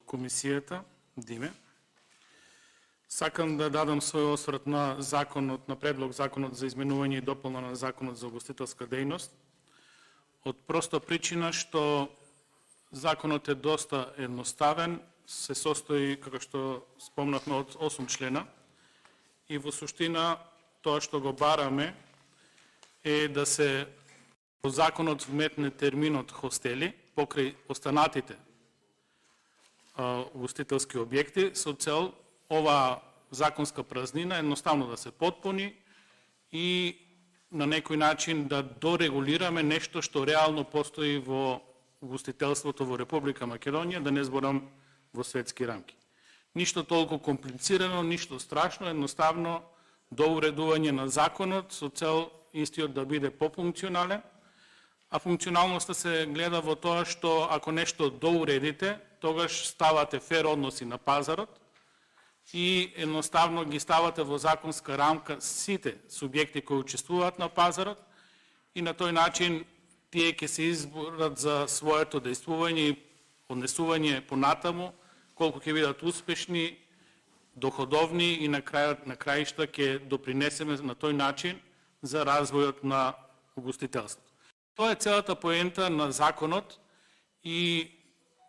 комисијата, Диме. Сакам да дадам свој осврт на законот, на предлог законот за изменување и дополнение на законот за угостителска дејност. Од проста причина што законот е доста едноставен, се состои, како што спомнавме, од 8 члена и во суштина тоа што го бараме е да се во законот вметне терминот хостели покрај останатите угостителски објекти со цел оваа законска празнина едноставно да се потпуни и на некој начин да дорегулираме нешто што реално постои во угостителството во Република Македонија, да не зборам во светски рамки. Ништо толку комплицирано, ништо страшно, едноставно доуредување на законот со цел истиот да биде пофункционален, а функционалноста се гледа во тоа што ако нешто доуредите, тогаш ставате фер односи на пазарот и едноставно ги ставате во законска рамка сите субјекти кои учествуваат на пазарот и на тој начин тие ќе се изборат за своето дејствување и однесување понатаму, колку ќе бидат успешни, доходовни и на краишта ќе допринесеме на тој начин за развојот на угостителството. Тоа е целата поента на законот и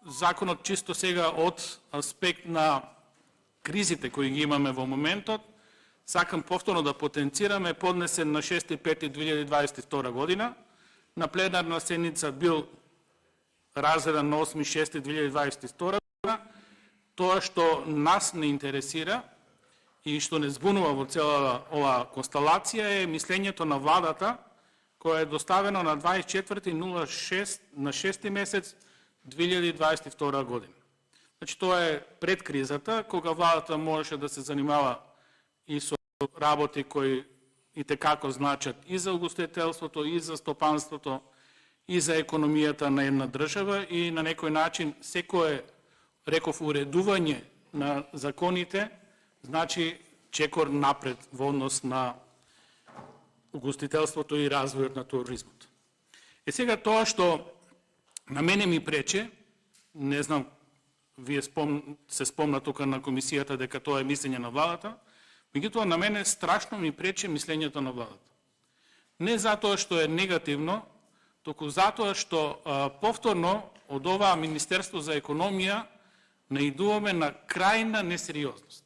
законот чисто сега од аспект на кризите кои ги имаме во моментот, сакам повторно да потенцираме, поднесен на 6.5.2022 година, на пленарна седница бил разгледан на 8.6.2022 година, тоа што нас не интересира и што не збунува во цела оваа констелација е мислењето на владата, која е доставено на 24.06 на 6 месец 2022 година. Значи, тоа е пред кризата, кога владата можеше да се занимава и со работи кои и текако значат и за угостителството, и за стопанството, и за економијата на една држава и на некој начин секое, реков, уредување на законите, значи чекор напред во однос на угостителството и развојот на туризмот. Сега тоа што на мене ми прече, не знам, вие се спомна тука на комисијата дека тоа е мислење на владата, меѓутоа на мене страшно ми прече мислењето на владата. Не затоа што е негативно, току затоа што повторно од оваа Министерство за економија наидуваме на крајна несериозност.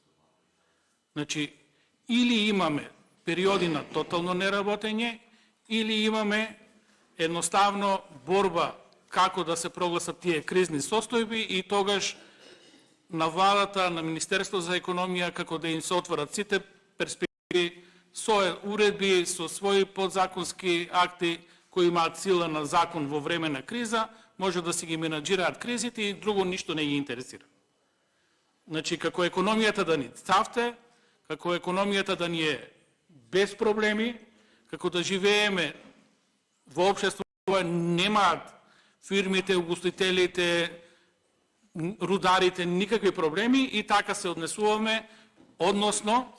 Значи, или имаме периоди на тотално неработење, или имаме едноставно борба како да се прогласат тие кризни состојби и тогаш на владата, на Министерство за економија, како да им се отворат сите перспективи со уредби, со своји подзаконски акти кои имаат сила на закон во време на криза, може да си ги менаџираат кризите и друго ништо не ги интересира. Значи, како економијата да ни цавте, како економијата да ни е без проблеми, како да живееме во општество кое немаат фирмите, угостителите, рударите никакви проблеми и така се однесуваме, односно,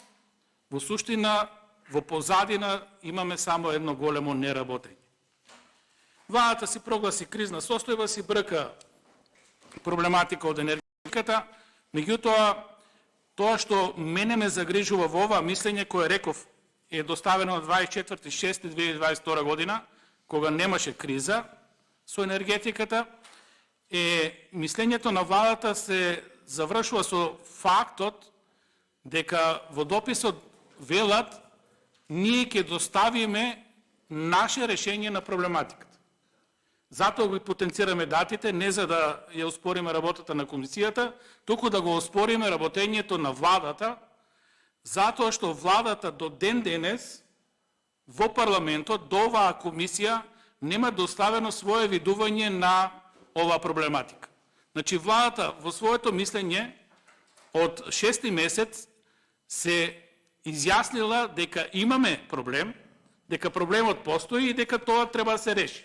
во суштина, во позадина имаме само едно големо неработење. Владата си прогласи кризна состојба, си брка проблематика од енергетиката, меѓутоа, тоа што мене ме загрижува во ова мислење, кое реков е доставено на 24.6.2022 година, кога немаше криза со енергетиката, е мислењето на владата се завршува со фактот дека во дописот велат ние ќе доставиме наше решение на проблематиката. Затоа го потенцираме датите, не за да ја оспориме работата на комисијата, туку да го оспориме работењето на владата, затоа што владата до ден денес во парламентот, до оваа комисија, нема доставено свое видување на оваа проблематика. Значи, владата во своето мислење од 6 месец се изјаснила дека имаме проблем, дека проблемот постои и дека тоа треба да се реши.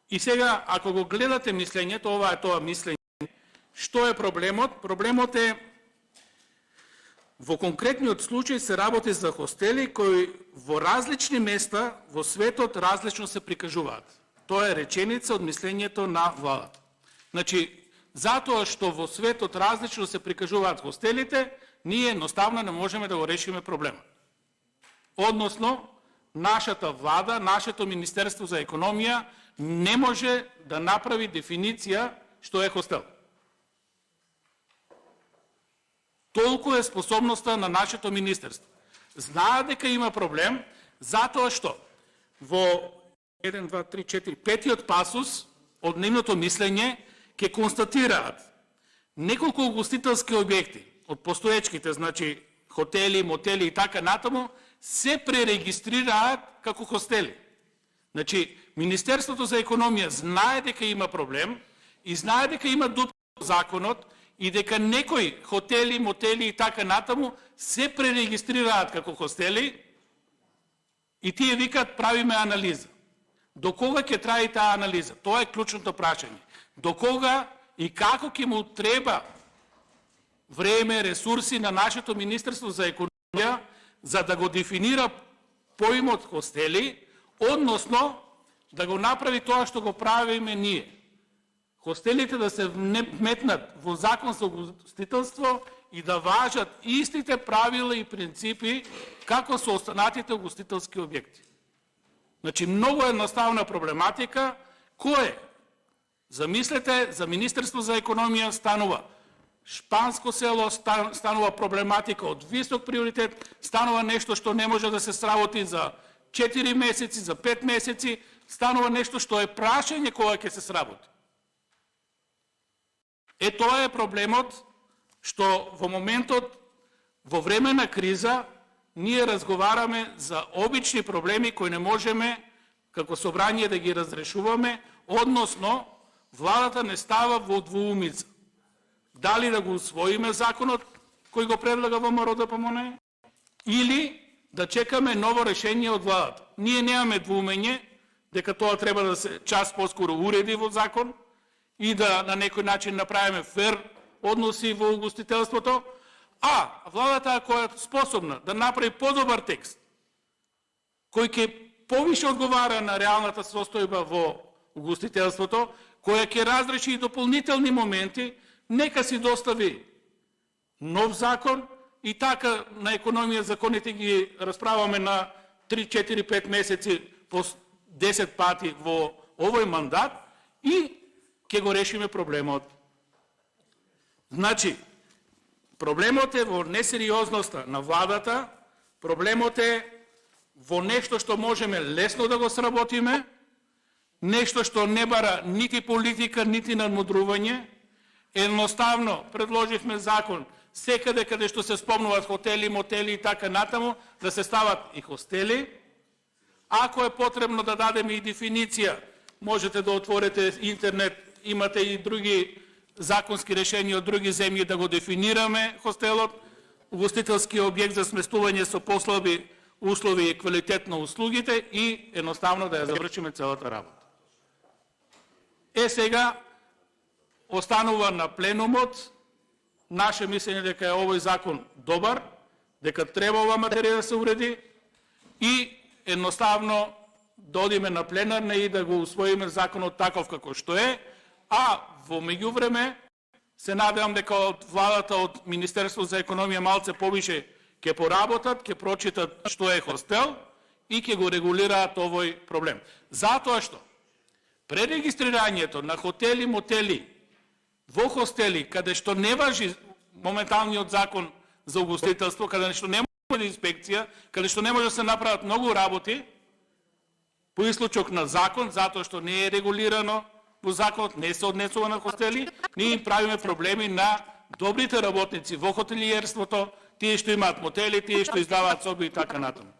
И сега, ако го гледате мислењето, ова е тоа мислење, што е проблемот? Проблемот е во конкретниот случај се работи за хостели кои во различни места во светот различно се прикажуваат. Тоа е реченица од мислењето на владата. Значи, затоа што во светот различно се прикажуваат хостелите, ние едноставно не можеме да го решиме проблемот. Односно, нашата влада, нашето Министерство за економија не може да направи дефиниција што е хостел. Толку е способноста на нашето министерство. Знаат дека има проблем, затоа што во 1, 2, 3, 4, петиот пасус од нивното мислење ќе констатираат неколку угостителски објекти од постоечките, значи хотели, мотели и така натаму, се пререгистрираат како хостели. Значи, Министерството за економија знае дека има проблем и знае дека има дупка во законот и дека некои хотели, мотели и така натаму се пререгистрираат како хостели и тие викат правиме анализа. До кога ќе трае таа анализа? Тоа е клучното прашање. До кога и како ќе му треба време, ресурси на нашето Министерство за економија за да го дефинира поимот хостели, односно да го направи тоа што го правиме ние. Хостелите да се вметнат во закон за угостителство и да важат истите правила и принципи како со останатите угостителски објекти. Значи, многу едноставна проблематика, кој замислете, за Министерство за економија станува шпанско село, станува проблематика од висок приоритет, станува нешто што не може да се сработи за 4 месеци, за 5 месеци, станува нешто што е прашање кога ќе се сработи. Тоа е проблемот што во моментот, во време на криза, ние разговараме за обични проблеми кои не можеме како собрание да ги разрешуваме, односно владата не става во двоумица. Дали да го усвоиме законот кој го предлага ВМРО ДПМНЕ или да чекаме ново решение од владата. Ние немаме двоумење дека тоа треба да се час поскоро уреди во закон и да на некој начин направиме фер односи во угостителството, а владата ако е способна да направи подобар текст, кој ќе повише одговара на реалната состојба во угостителството, која ќе разреши и дополнителни моменти, нека си достави нов закон и така на економија законите ги расправаме на 3, 4, 5 месеци по 10 пати во овој мандат и ќе го решиме проблемот. Значи, проблемот е во несериозноста на владата, проблемот е во нешто што можеме лесно да го сработиме, нешто што не бара нити политика, нити надмудрување. Едноставно предложивме закон секаде каде што се спомнуваат хотели, мотели и така натаму, да се стават и хостели. Ако е потребно да дадеме и дефиниција, можете да отворите интернет, имате и други законски решенија од други земји да го дефинираме хостелот, угостителски објект за сместување со послаби услови и квалитет на услугите и едноставно да ја завршиме целата работа. Сега останува на пленумот наше мислење дека е овој закон добар, дека треба ова материја да се уреди и едноставно да одиме на пленарна и да го усвоиме законот таков како што е, а во меѓувреме се надевам дека од владата, од Министерство за економија малце повише ќе поработат, ќе прочитат што е хостел и ќе го регулираат овој проблем. Затоа што пререгистрирањето на хотели, мотели во хостели, каде што не важи моменталниот закон за угостителство, каде што не може инспекција, каде што не може да се направат многу работи, по исклучок на закон, затоа што не е регулирано во законот, не се однесува на хостели, ние им правиме проблеми на добрите работници во хотелиерството, тие што имаат мотели, тие што издаваат соби и така натаму.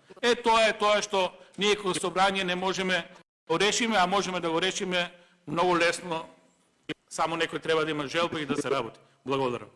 Тоа е тоа што ние како собрание не можеме да решиме, а можеме да го решиме многу лесно. Само некој треба да има желба и да се работи. Благодарам.